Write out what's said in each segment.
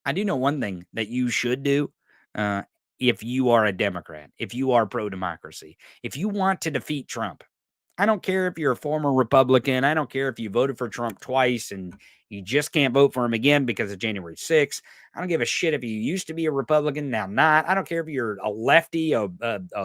I do know one thing that you should do if you are a Democrat, if you are pro-democracy, if you want to defeat Trump. I don't care if you're a former Republican. I don't care if you voted for Trump twice and you just can't vote for him again because of January 6th. I don't give a shit if you used to be a Republican, now not. I don't care if you're a lefty, a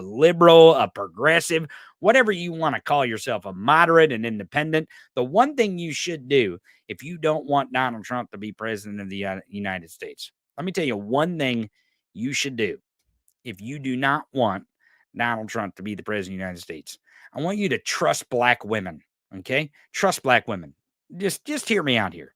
liberal, a progressive, whatever you want to call yourself, a moderate, an independent. The one thing you should do if you don't want Donald Trump to be president of the United States, let me tell you one thing you should do if you do not want Donald Trump to be the president of the United States. I want you to trust black women. Okay. Trust black women. Just hear me out here.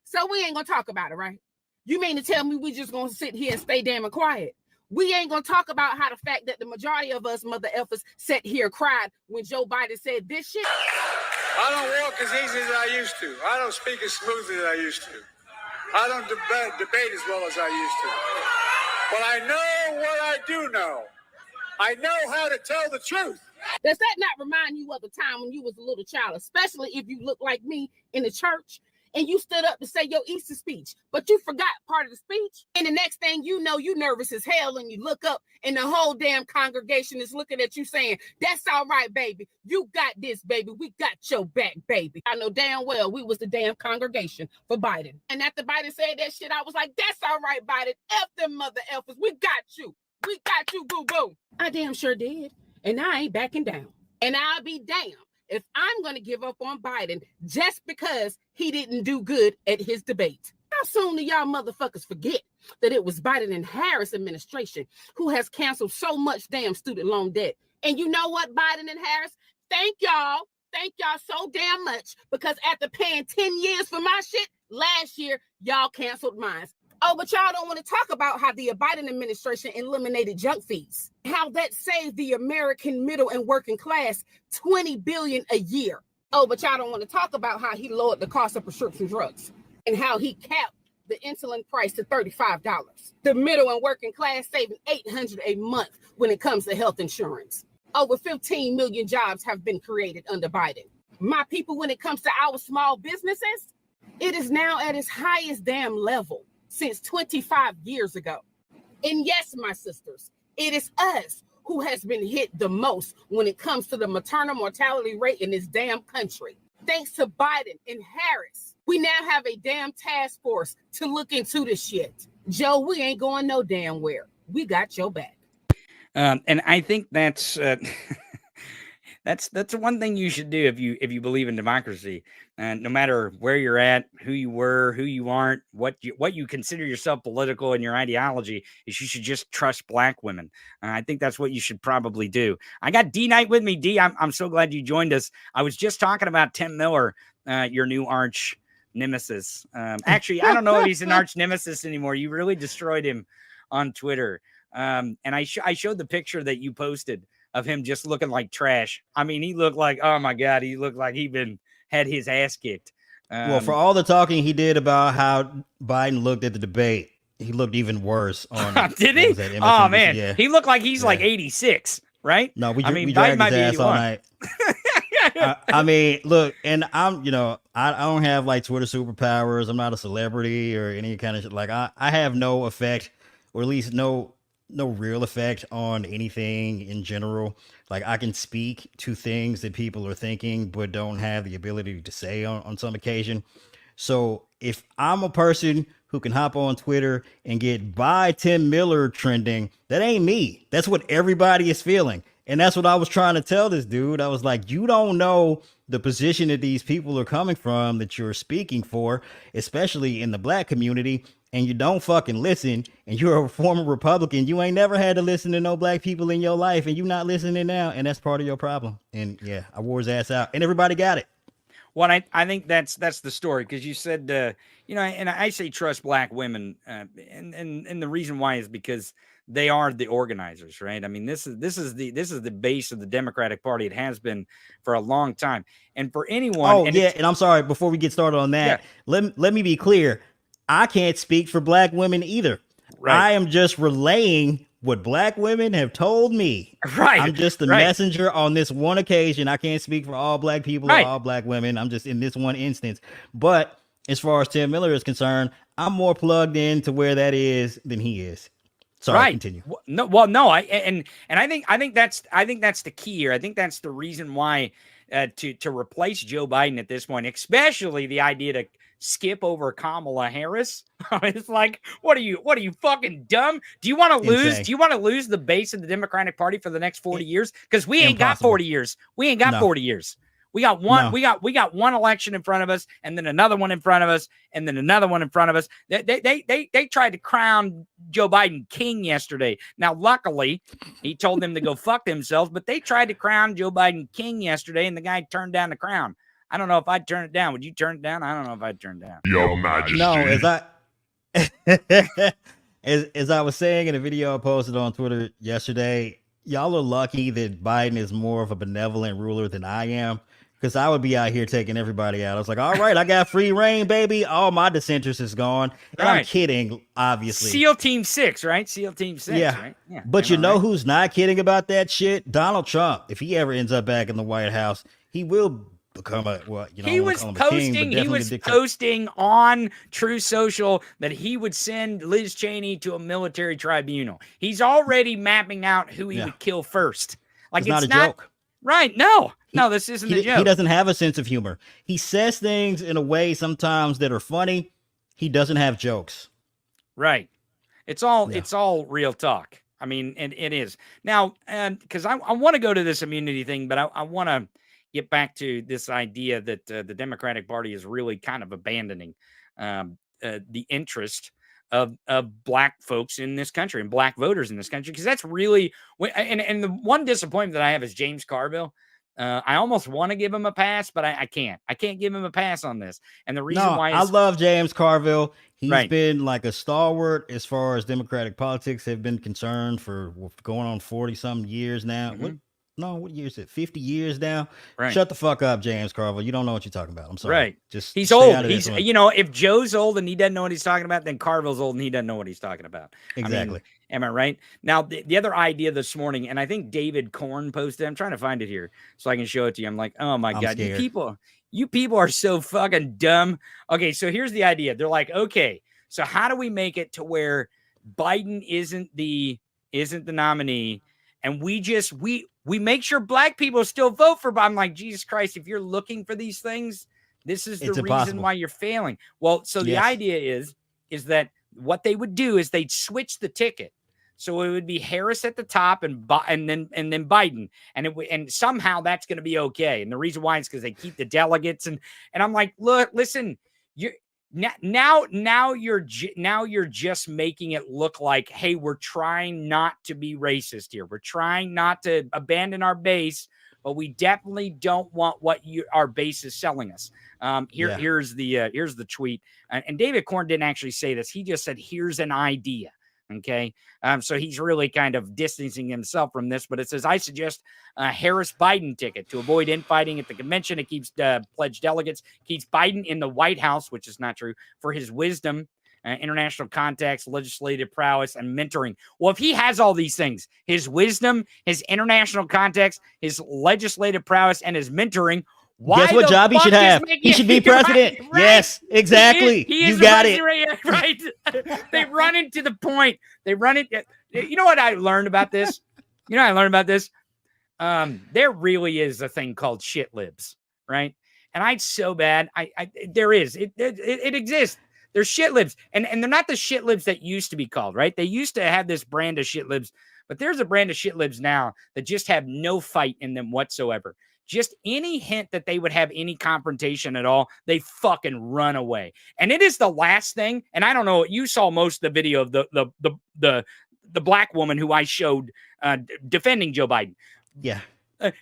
So we ain't gonna talk about it, right? You mean to tell me we just gonna sit here and stay damn and quiet? We ain't gonna talk about how the fact that the majority of us mother effers sat here cried when Joe Biden said this shit. I don't walk as easy as I used to. I don't speak as smoothly as I used to. I don't debate as well as I used to. But I know what I do know. I know how to tell the truth. Does that not remind you of the time when you was a little child, especially if you look like me in the church and you stood up to say your Easter speech, but you forgot part of the speech? And the next thing you know, you nervous as hell and you look up and the whole damn congregation is looking at you saying, that's all right, baby. You got this, baby. We got your back, baby. I know damn well we was the damn congregation for Biden. And after Biden said that shit, I was like, that's all right, Biden. F them mother effers. We got you. We got you, boo-boo. I damn sure did. And I ain't backing down. And I'll be damned if I'm going to give up on Biden just because he didn't do good at his debate. How soon do y'all motherfuckers forget that it was Biden and Harris administration who has canceled so much damn student loan debt? And you know what, Biden and Harris? Thank y'all so damn much, because after paying 10 years for my shit, last year, y'all canceled mine. Oh, but y'all don't want to talk about how the Biden administration eliminated junk fees, how that saved the American middle and working class $20 billion a year. Oh, but y'all don't want to talk about how he lowered the cost of prescription drugs and how he capped the insulin price to $35. The middle and working class saving $800 a month when it comes to health insurance. Over 15 million jobs have been created under Biden. My people, when it comes to our small businesses, it is now at its highest damn level since 25 years ago. And yes, my sisters, it is us who has been hit the most when it comes to the maternal mortality rate in this damn country. Thanks to Biden and Harris, we now have a damn task force to look into this shit. Joe, we ain't going no damn where. We got your back. And I think that's that's one thing you should do if you believe in democracy. No matter where you're at, who you were, who you aren't, what you consider yourself political in your ideology, is you should just trust black women. I think that's what you should probably do. I got D Knight with me. D, I'm so glad you joined us. I was just talking about Tim Miller, your new arch nemesis. Actually, I don't know if he's an arch nemesis anymore. You really destroyed him on Twitter. And I showed the picture that you posted of him just looking like trash. I mean, he looked like, oh my God, he looked like he'd had his ass kicked. Well, for all the talking he did about how Biden looked at the debate, he looked even worse on did he? Oh man, yeah. He looked like he's like 86, right? No, we dragged his ass all night. I mean, look, and I don't have like Twitter superpowers. I'm not a celebrity or any kind of shit. Like I have no effect, or at least no real effect on anything in general. Like I can speak to things that people are thinking, but don't have the ability to say on some occasion. So if I'm a person who can hop on Twitter and get "Buy Tim Miller" trending, that ain't me. That's what everybody is feeling. And that's what I was trying to tell this dude. I was like, you don't know the position that these people are coming from that you're speaking for, especially in the black community. And you don't fucking listen, and you're a former Republican. You ain't never had to listen to no black people in your life, and you not listening now, and that's part of your problem. And yeah, I wore his ass out, and everybody got it. Well, I think that's the story, because you said, and I say trust black women, and the reason why is because they are the organizers, right? I mean, this is the base of the Democratic Party. It has been for a long time, and for anyone. Oh, and I'm sorry, before we get started on that, let me be clear. I can't speak for black women either. Right. I am just relaying what black women have told me. Right. I'm just the messenger on this one occasion. I can't speak for all black people or all black women. I'm just in this one instance. But as far as Tim Miller is concerned, I'm more plugged in to where that is than he is. Sorry, continue. No. I think that's the key here. I think that's the reason why to replace Joe Biden at this point, especially the idea to skip over Kamala Harris. It's like, what are you fucking dumb? Do you want to lose? Insane. Do you want to lose the base of the Democratic Party for the next 40 years? Because we ain't got Impossible. 40 years. We ain't got 40 years. We got one. No. We got one election in front of us, and then another one in front of us, and then another one in front of us. They tried to crown Joe Biden king yesterday. Now, luckily, he told them to go fuck themselves, but they tried to crown Joe Biden king yesterday, and the guy turned down the crown. I don't know if I'd turn it down. Would you turn it down? I don't know if I'd turn it down. Your Majesty. No, as I was saying in a video I posted on Twitter yesterday, y'all are lucky that Biden is more of a benevolent ruler than I am, because I would be out here taking everybody out. I was like, all right, I got free reign, baby. All my dissenters is gone. And I'm kidding, obviously. SEAL Team 6, right? SEAL Team 6, right? Yeah. But you know who's not kidding about that shit? Donald Trump. If he ever ends up back in the White House, he will become he was posting on True Social that he would send Liz Cheney to a military tribunal. He's already mapping out who he would kill first. Like, it's not a joke. Right. No, this isn't a joke. He doesn't have a sense of humor. He says things in a way sometimes that are funny. He doesn't have jokes. Right. It's all real talk. I mean, and it is. Now, because I want to go to this immunity thing, but I want to get back to this idea that the Democratic Party is really kind of abandoning the interest of black folks in this country and black voters in this country, because that's really and the one disappointment that I have is James Carville. I almost want to give him a pass, but I can't. I can't give him a pass on this. And the reason why I love James Carville. He's been like a stalwart as far as Democratic politics have been concerned for going on 40-something years now. Mm-hmm. What year is it? 50 years now? Right. Shut the fuck up, James Carville. You don't know what you're talking about. I'm sorry. Right. Just he's old. He's if Joe's old and he doesn't know what he's talking about, then Carville's old and he doesn't know what he's talking about. Exactly. Am I right? Now, the other idea this morning, and I think David Korn posted, I'm trying to find it here so I can show it to you. I'm like, oh my God, scared. you people are so fucking dumb. Okay, so here's the idea. They're like, okay, so how do we make it to where Biden isn't the nominee, and we make sure black people still vote for Biden? I'm like, Jesus Christ, if you're looking for these things, this is the reason why you're failing. Well, so the idea is that what they would do is they'd switch the ticket. So it would be Harris at the top and then Biden, and somehow that's going to be okay. And the reason why is because they keep the delegates, and I'm like, look, listen, now you're just making it look like, hey, we're trying not to be racist here. We're trying not to abandon our base, but we definitely don't want what our base is selling us. Here's the tweet, and David Korn didn't actually say this. He just said, "Here's an idea." Okay. So he's really kind of distancing himself from this, but it says, I suggest a Harris Biden ticket to avoid infighting at the convention. It keeps pledged delegates, keeps Biden in the White House, which is not true, for his wisdom, international contacts, legislative prowess, and mentoring. Well, if he has all these things, his wisdom, his international contacts, his legislative prowess, and his mentoring, guess what job he should have? He should be president. Right. Yes, exactly. He you got it. Right. They run into the point. They run it. You know what I learned about this? There really is a thing called shitlibs, right? And I'd so bad. There is. It exists. There's shitlibs. And they're not the shitlibs that used to be called, right? They used to have this brand of shitlibs, but there's a brand of shitlibs now that just have no fight in them whatsoever. Just any hint that they would have any confrontation at all, they fucking run away. And it is the last thing. And I don't know, you saw most of the video of the black woman who I showed defending Joe Biden. Yeah.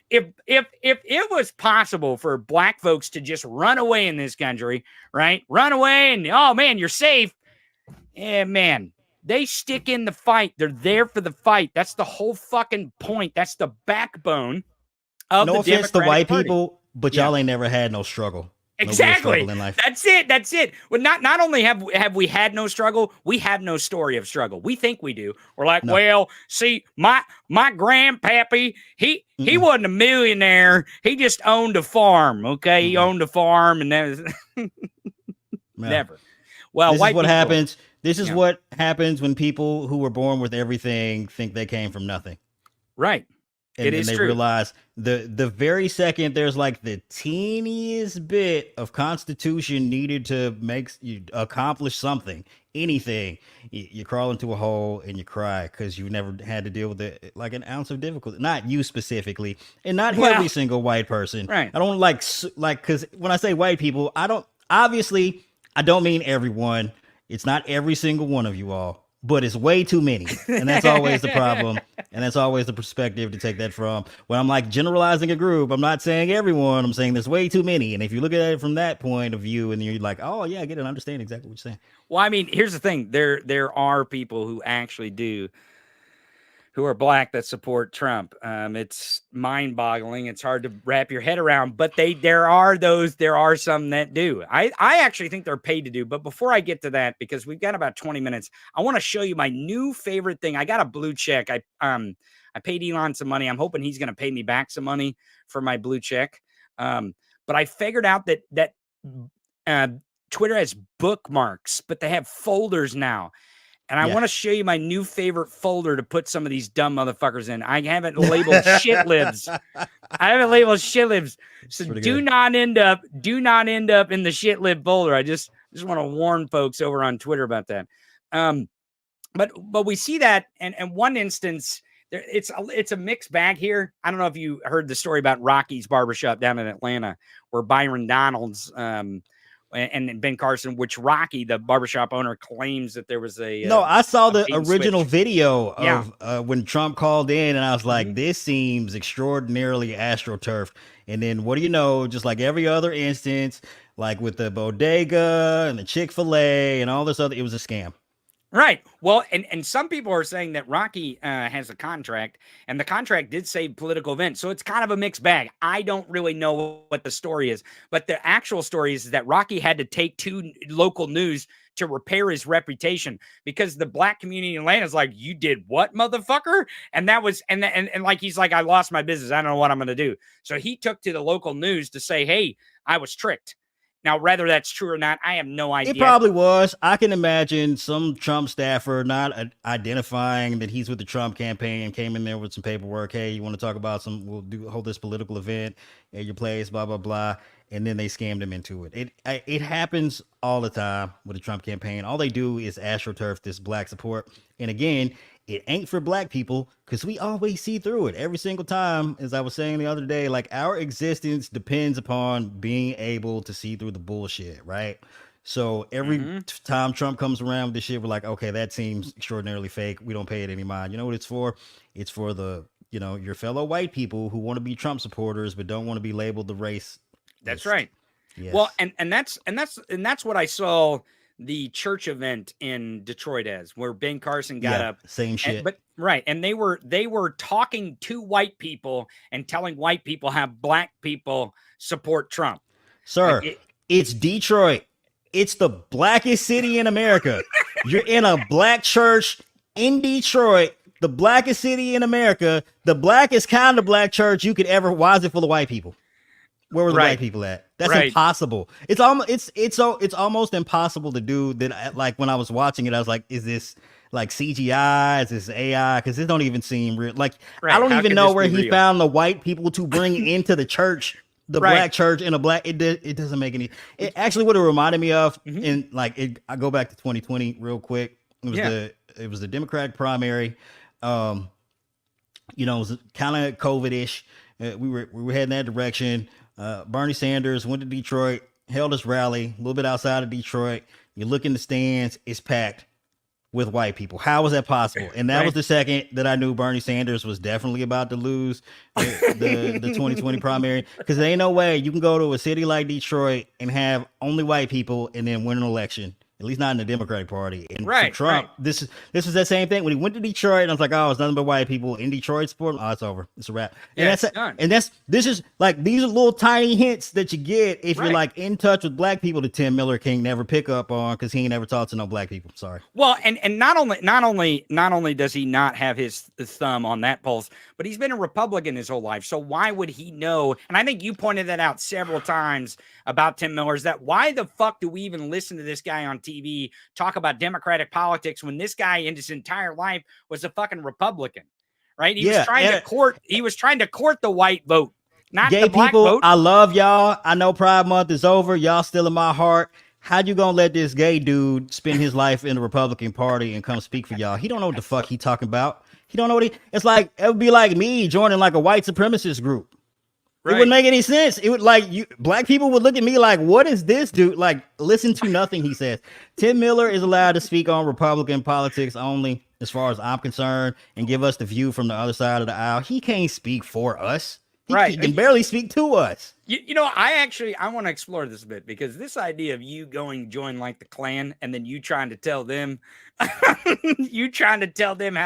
If it was possible for black folks to just run away in this country, right? Run away and, oh man, you're safe. Yeah, man. They stick in the fight. They're there for the fight. That's the whole fucking point. That's the backbone. No offense to white people, but y'all ain't never had no struggle. Exactly. No in life. That's it. Well, not only have we had no struggle, we have no story of struggle. We think we do. We're like, well, see, my grandpappy, he wasn't a millionaire. He just owned a farm. Okay, he owned a farm, and that was Yeah. Never. Well, this white is what people, happens. This is Yeah. what happens when people who were born with everything think they came from nothing. Right. And It then is they true. realize the very second there's like the teeniest bit of constitution needed to make you accomplish something, anything, you crawl into a hole and you cry because you never had to deal with it, like an ounce of difficulty. Not you specifically, and not Well, every single white person. right. I don't like because when I say white people, I don't mean everyone. It's not every single one of you all, but it's way too many. And that's always the problem. And that's always the perspective to take that from. When I'm like generalizing a group, I'm not saying everyone. I'm saying there's way too many. And if you look at it from that point of view and you're like, oh, yeah, I get it. I understand exactly what you're saying. Well, I mean, here's the thing. There are people who actually do, who are black, that support Trump. It's mind-boggling. It's hard to wrap your head around, but there are some that do. I actually think they're paid to do. But before I get to that, because we've got about 20 minutes, I want to show you my new favorite thing. I got a blue check. I paid Elon some money. I'm hoping he's going to pay me back some money for my blue check. But I figured out that Twitter has bookmarks, but they have folders now. And I want to show you my new favorite folder to put some of these dumb motherfuckers in. I haven't labeled shitlibs. I haven't labeled shitlibs. So do not end up in the shitlib folder. I just want to warn folks over on Twitter about that. But we see that, and one instance, it's a mixed bag here. I don't know if you heard the story about Rocky's barbershop down in Atlanta, where Byron Donalds and Ben Carson, which Rocky, the barbershop owner, claims that there was a no. I saw the bait and original switch. video of when Trump called in, and I was like, this seems extraordinarily astroturfed. And then what do you know? Just like every other instance, like with the bodega and the Chick-fil-A and all this other, it was a scam. Right. Well, and some people are saying that Rocky has a contract, and the contract did say political event. So it's kind of a mixed bag. I don't really know what the story is, but the actual story is that Rocky had to take to local news to repair his reputation, because the black community in Atlanta is like, you did what, motherfucker? And that was, and like, he's like, I lost my business. I don't know what I'm going to do. So he took to the local news to say, hey, I was tricked. Now, whether that's true or not, I have no idea. It probably was. I can imagine some Trump staffer not identifying that he's with the Trump campaign, came in there with some paperwork. Hey, you want to talk about hold this political event at your place, blah, blah, blah. And then they scammed him into it. It happens all the time with the Trump campaign. All they do is astroturf this black support. And again, it ain't for black people, because we always see through it every single time. As I was saying the other day, like, our existence depends upon being able to see through the bullshit, right? So every time Trump comes around with this shit, we're like, okay, that seems extraordinarily fake. We don't pay it any mind. You know what it's for? It's for the, your fellow white people who want to be Trump supporters but don't want to be labeled the race. That's right. Yes. Well, and that's what I saw the church event in Detroit as, where Ben Carson got up. Same shit. And they were talking to white people and telling white people how black people support Trump. Sir, it's Detroit. It's the blackest city in America. You're in a black church in Detroit, the blackest city in America, the blackest kind of black church you could ever. Why is it full of white people? Where were the white people at? That's impossible. It's almost impossible to do that. Like, when I was watching it, I was like, is this like CGI? Is this AI? Because it don't even seem real. Like, I don't even know where he found the white people to bring into the church, the black church in a black. It doesn't make any. It actually would have reminded me of, and like, I go back to 2020 real quick. It was the Democratic primary. It was kind of COVID-ish. We were heading that direction. Bernie Sanders went to Detroit, held his rally a little bit outside of Detroit. You look in the stands, it's packed with white people. How was that possible? And that was the second that I knew Bernie Sanders was definitely about to lose the 2020 primary, because there ain't no way you can go to a city like Detroit and have only white people and then win an election at least not in the Democratic Party. And for Right, Trump, right. this is that same thing. When he went to Detroit, and I was like, oh, it's nothing but white people in Detroit support him. Oh, it's over. It's a wrap. And Yeah, that's it's done. and this is like, these are little tiny hints that you get if you're Right. like in touch with black people that Tim Miller can never pick up on, because he ain't never talked to no black people. Sorry. Well, and not only does he not have his thumb on that pulse, but he's been a Republican his whole life. So why would he know? And I think you pointed that out several times about Tim Miller, is that why the fuck do we even listen to this guy on TV talk about Democratic politics when this guy in his entire life was a fucking Republican, right? He was trying to court the white vote, not Gay the black people, vote. I love y'all. I know Pride Month is over. Y'all still in my heart. How you gonna let this gay dude spend his life in the Republican Party and come speak for y'all? He don't know what the fuck he talking about. He don't know what it's like. It would be like me joining like a white supremacist group. It wouldn't make any sense. It would black people would look at me like, what is this dude? Like, listen to nothing he says. Tim Miller is allowed to speak on Republican politics only, as far as I'm concerned, and give us the view from the other side of the aisle. He can't speak for us. He can barely speak to us. You know, I want to explore this a bit, because this idea of you going join like the Klan and then you trying to tell them how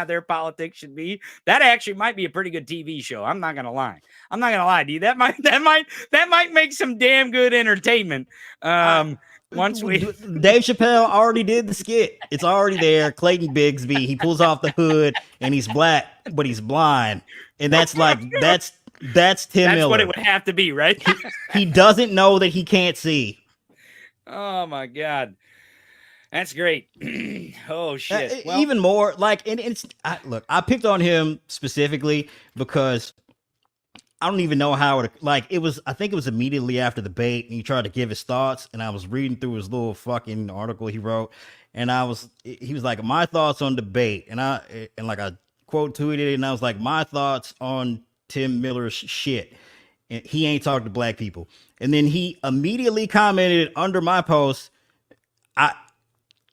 their politics should be, that actually might be a pretty good TV show. I'm not gonna lie to you. That might make some damn good entertainment. Once we Dave Chappelle already did the skit. It's already there. Clayton Bigsby, he pulls off the hood and he's black, but he's blind. And that's like that's Tim Miller. That's what it would have to be, right? He doesn't know that he can't see. Oh my God. That's great. Oh shit. Well, Even more like, and I picked on him specifically because I don't even know how I think it was immediately after the debate, and he tried to give his thoughts, and I was reading through his little fucking article he wrote, and he was like, my thoughts on debate, and I quote tweeted it, and I was like, my thoughts on Tim Miller's shit. And he ain't talked to black people. And then he immediately commented under my post,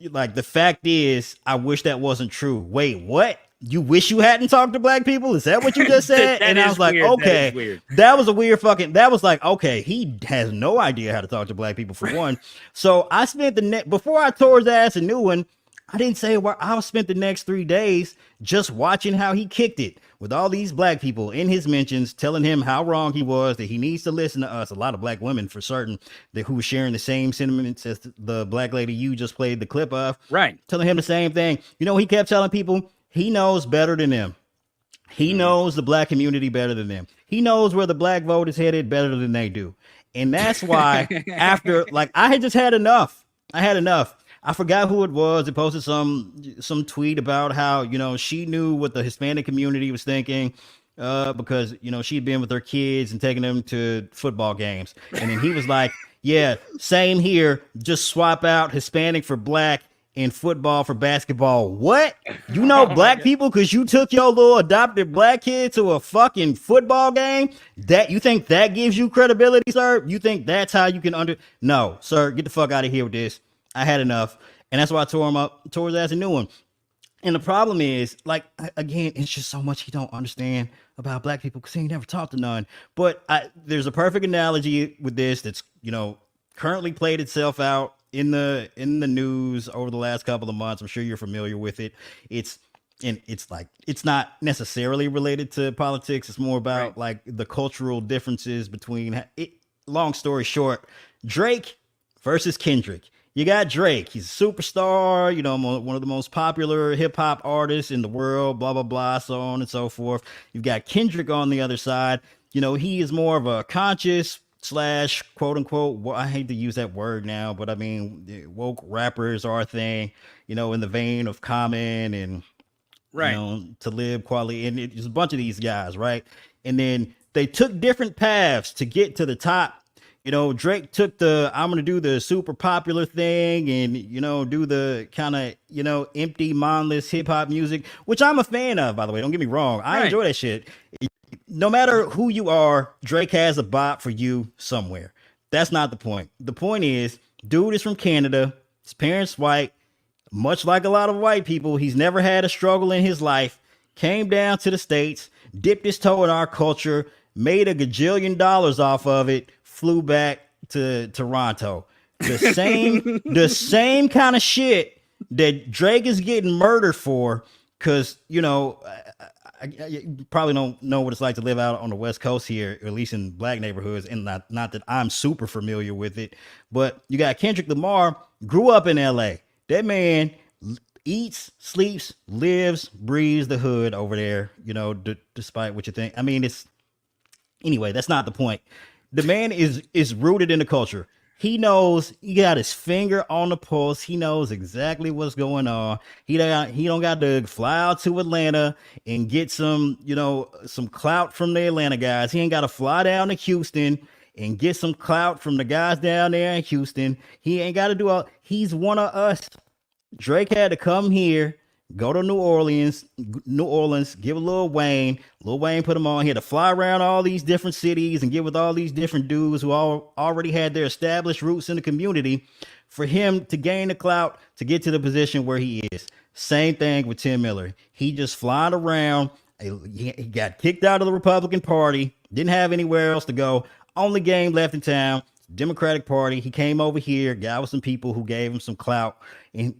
the fact is, I wish that wasn't true. Wait, what? You wish you hadn't talked to black people? Is that what you just said? And I was like, weird. okay, that was a weird that was like, okay, he has no idea how to talk to black people, for one. So I spent before I tore his ass a new one, I didn't say where I spent the next 3 days just watching how he kicked it with all these black people in his mentions, telling him how wrong he was, that he needs to listen to us. A lot of black women, for certain, who were sharing the same sentiments as the black lady you just played the clip of. Right. Telling him the same thing. You know, he kept telling people he knows better than them. He knows the black community better than them. He knows where the black vote is headed better than they do. And that's why after, I had just had enough. I had enough. I forgot who it was. It posted some tweet about how, she knew what the Hispanic community was thinking because, she'd been with her kids and taking them to football games. And then he was like, yeah, same here. Just swap out Hispanic for black and football for basketball. What? You know black people because you took your little adopted black kid to a fucking football game? That you think that gives you credibility, sir? You think that's how you can No, sir, get the fuck out of here with this. I had enough. And that's why I tore his ass a new one. And the problem is, again, it's just so much he don't understand about black people because he ain't never talked to none. But there's a perfect analogy with this that's, currently played itself out in the news over the last couple of months. I'm sure you're familiar with it. It's not necessarily related to politics. It's more about the cultural differences between it. Long story short, Drake versus Kendrick. You got Drake. He's a superstar, one of the most popular hip hop artists in the world, blah, blah, blah, so on and so forth. You've got Kendrick on the other side. He is more of a conscious / quote unquote, I hate to use that word now, but I mean, woke rappers are a thing, in the vein of Common and, Talib Kweli, and it's a bunch of these guys, right? And then they took different paths to get to the top. Drake took I'm going to do the super popular thing and, do the kind of, empty, mindless hip hop music, which I'm a fan of, by the way. Don't get me wrong. I enjoy that shit. No matter who you are, Drake has a bop for you somewhere. That's not the point. The point is, dude is from Canada. His parents white. Much like a lot of white people, he's never had a struggle in his life. Came down to the States, dipped his toe in our culture, made $1 gajillion off of it, flew back to Toronto. the same kind of shit that Drake is getting murdered for, because you probably don't know what it's like to live out on the West Coast here, or at least in black neighborhoods, and not that I'm super familiar with it, but you got Kendrick Lamar, grew up in LA. That man eats, sleeps, lives, breathes the hood over there, despite what you think. I mean, anyway, that's not the point. The man is rooted in the culture. He knows, he got his finger on the pulse. He knows exactly what's going on. He don't got to fly out to Atlanta and get some clout from the Atlanta guys. He ain't got to fly down to Houston and get some clout from the guys down there in Houston. He ain't got to do all. He's one of us. Drake had to come here, go to New Orleans, give a Lil Wayne. Lil Wayne put him on. He had to fly around all these different cities and get with all these different dudes who already had their established roots in the community for him to gain the clout to get to the position where he is. Same thing with Tim Miller. He just flying around. He got kicked out of the Republican Party, didn't have anywhere else to go. Only game left in town, Democratic Party. He came over here, got with some people who gave him some clout, and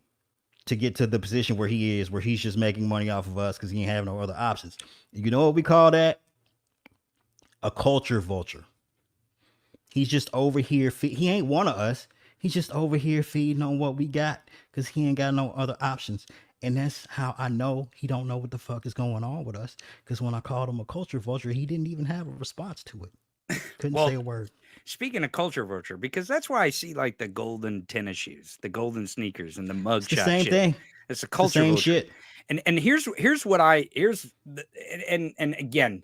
to get to the position where he is, where he's just making money off of us because he ain't have no other options. You know what we call that? A culture vulture. He's just over here. He ain't one of us. He's just over here feeding on what we got because he ain't got no other options. And that's how I know he don't know what the fuck is going on with us. Because when I called him a culture vulture, he didn't even have a response to it. Couldn't say a word. Speaking of culture vulture, because that's why I see like the golden tennis shoes, the golden sneakers, and the mug shot. Same shit. thing. It's a culture same vulture. Shit. And here's what and again,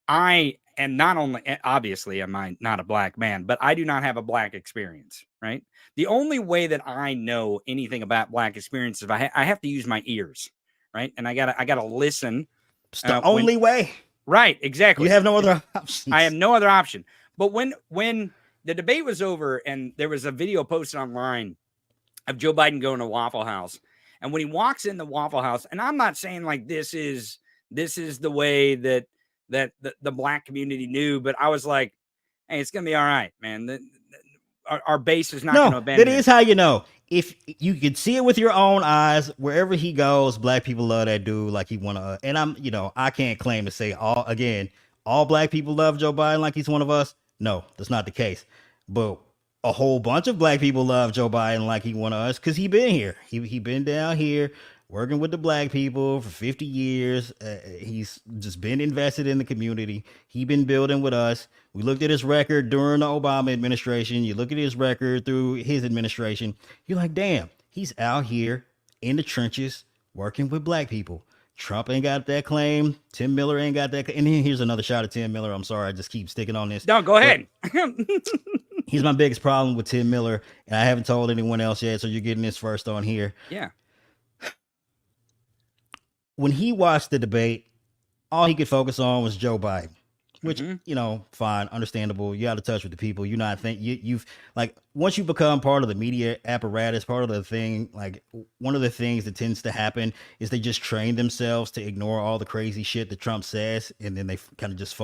I am not only, obviously am I not a black man, but I do not have a black experience, right? The only way that I know anything about black experience is I have to use my ears, right? And I gotta listen. It's the only way. Right, exactly. You have no other options. I have no other option. But when the debate was over and there was a video posted online of Joe Biden going to Waffle House, and when he walks in the Waffle House, and I'm not saying like this is the way that the black community knew, but I was like, hey, it's gonna be all right, man. Our base is not going to abandon. That is how you know. If you could see it with your own eyes, wherever he goes, black people love that dude like he want to. And I can't claim to say all black people love Joe Biden like he's one of us. No, that's not the case. But a whole bunch of black people love Joe Biden like he one of us because he been here. He been down here working with the black people for 50 years. He's just been invested in the community. He been building with us. We looked at his record during the Obama administration. You look at his record through his administration. You're like, damn, he's out here in the trenches working with black people. Trump ain't got that claim. Tim Miller ain't got that. And then here's another shot at Tim Miller. I'm sorry. I just keep sticking on this. No, go ahead. Here's my biggest problem with Tim Miller. And I haven't told anyone else yet. So you're getting this first on here. Yeah. When he watched the debate, all he could focus on was Joe Biden, which, fine, understandable. You out of touch with the people. You're not you've like, once you become part of the media apparatus, part of the thing, like one of the things that tends to happen is they just train themselves to ignore all the crazy shit that Trump says. And then they kind of just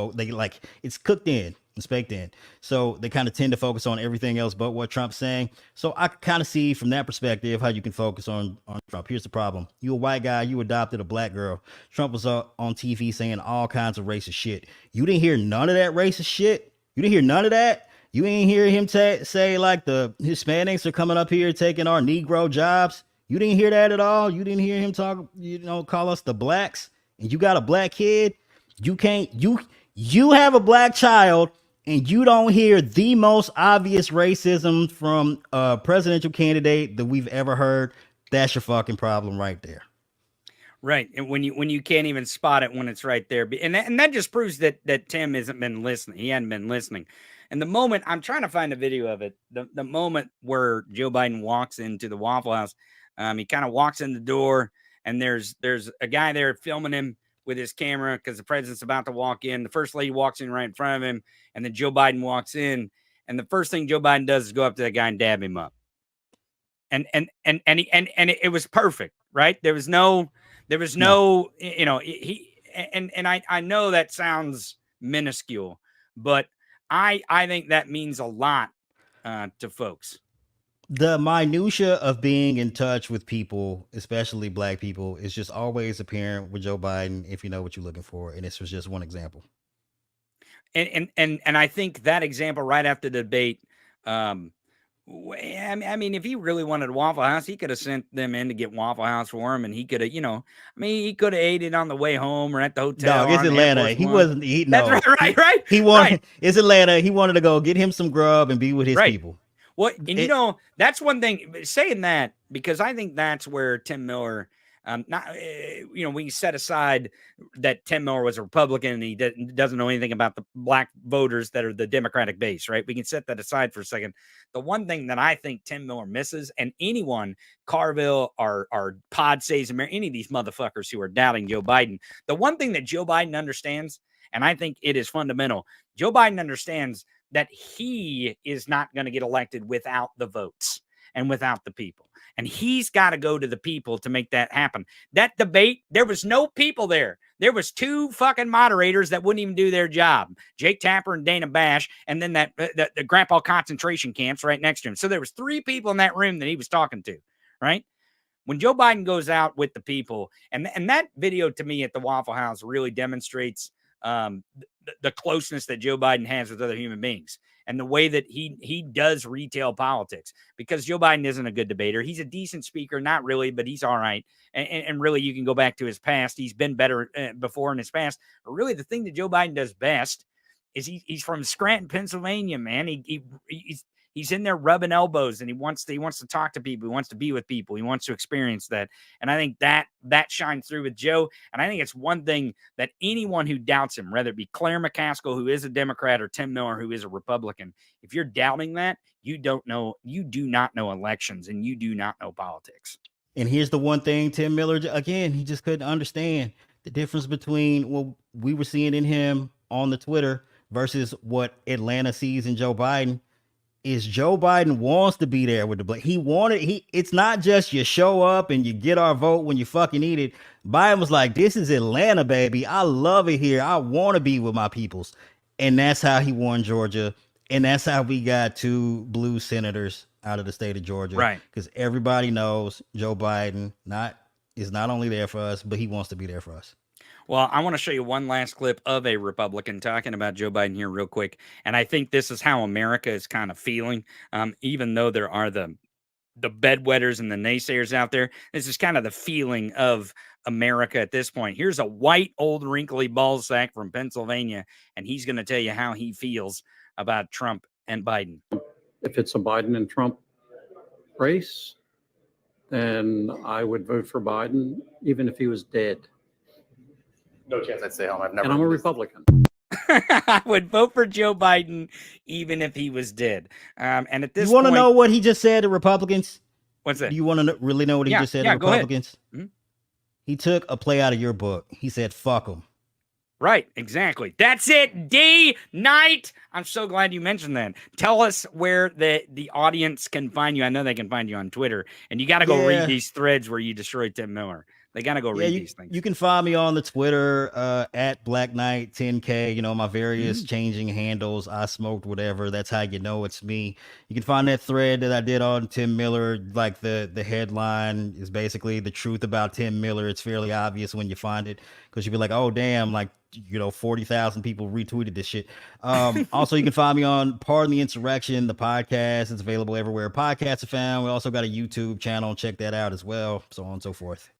it's cooked in. It's baked in. So they kind of tend to focus on everything else but what Trump's saying. So I kind of see from that perspective how you can focus on Trump. Here's the problem. You a white guy, you adopted a black girl. Trump was on TV saying all kinds of racist shit. You didn't hear none of that racist shit? You didn't hear none of that? You didn't hear him say like the Hispanics are coming up here taking our Negro jobs? You didn't hear that at all? You didn't hear him talk, call us the blacks? And you got a black kid? You have a black child and you don't hear the most obvious racism from a presidential candidate that we've ever heard. That's your fucking problem right there. Right. And when you can't even spot it when it's right there. And that just proves that Tim hasn't been listening. He hadn't been listening. And the moment, I'm trying to find a video of it, the moment where Joe Biden walks into the Waffle House, he kind of walks in the door and there's a guy there filming him with his camera because the president's about to walk in. The first lady walks in right in front of him, and then Joe Biden walks in, and the first thing Joe Biden does is go up to that guy and dab him up. And it was perfect, right? There was no, I know that sounds minuscule, but I think that means a lot to folks. The minutia of being in touch with people, especially black people, is just always apparent with Joe Biden if you know what you're looking for. And this was just one example. And I think that example right after the debate, I mean, if he really wanted Waffle House, he could have sent them in to get Waffle House for him, and he could have, he could have ate it on the way home or at the hotel. No, it's Atlanta. He wasn't eating. That's right. He wanted. It's Atlanta. He wanted to go get him some grub and be with his people. Well, and that's one thing. Saying that, because I think that's where Tim Miller. We set aside that Tim Miller was a Republican and he doesn't know anything about the black voters that are the Democratic base, right? We can set that aside for a second. The one thing that I think Tim Miller misses, and anyone, Carville or Pod Says America, any of these motherfuckers who are doubting Joe Biden, the one thing that Joe Biden understands, and I think it is fundamental, Joe Biden understands that he is not going to get elected without the votes and without the people. And he's got to go to the people to make that happen. That debate, there was no people there. There was two fucking moderators that wouldn't even do their job. Jake Tapper and Dana Bash, and then the grandpa concentration camps right next to him. So there was three people in that room that he was talking to, right? When Joe Biden goes out with the people, and that video to me at the Waffle House really demonstrates the closeness that Joe Biden has with other human beings and the way that he does retail politics, because Joe Biden isn't a good debater. He's a decent speaker, not really, but he's all right. And really, you can go back to his past. He's been better before in his past. But really, the thing that Joe Biden does best is he's from Scranton, Pennsylvania, man. He's in there rubbing elbows, and he wants to talk to people. He wants to be with people. He wants to experience that. And I think that shines through with Joe. And I think it's one thing that anyone who doubts him, whether it be Claire McCaskill, who is a Democrat, or Tim Miller, who is a Republican, if you're doubting that, you do not know elections, and you do not know politics. And here's the one thing, Tim Miller, again, he just couldn't understand the difference between what we were seeing in him on the Twitter versus what Atlanta sees in Joe Biden. Is Joe Biden wants to be there with the black. It's not just you show up and you get our vote when you fucking need it. Biden was like, this is Atlanta, baby. I love it here. I want to be with my peoples. And that's how he won Georgia. And that's how we got 2 blue senators out of the state of Georgia. Right. Because everybody knows Joe Biden is not only there for us, but he wants to be there for us. Well, I want to show you one last clip of a Republican talking about Joe Biden here real quick. And I think this is how America is kind of feeling, even though there are the bedwetters and the naysayers out there. This is kind of the feeling of America at this point. Here's a white, old, wrinkly ballsack from Pennsylvania, and he's going to tell you how he feels about Trump and Biden. If it's a Biden and Trump race, then I would vote for Biden, even if he was dead. No chance I'd stay home. And I'm a Republican. I would vote for Joe Biden even if he was dead. And at this point, you want to know what he just said to Republicans? What's that? Do you want to really know what he just said to Republicans? Mm-hmm. He took a play out of your book. He said, fuck them. Right, exactly. That's it. D-Night. I'm so glad you mentioned that. Tell us where the audience can find you. I know they can find you on Twitter. And you got to go read these threads where you destroyed Tim Miller. They got to go read these things. You can find me on the Twitter at Black Knight 10K. My various changing handles. I smoked whatever. That's how you know it's me. You can find that thread that I did on Tim Miller. Like the headline is basically the truth about Tim Miller. It's fairly obvious when you find it, because you'll be like, oh, damn, 40,000 people retweeted this shit. Also, you can find me on Pardon the Insurrection, the podcast. It's available everywhere podcasts are found. We also got a YouTube channel. Check that out as well. So on and so forth.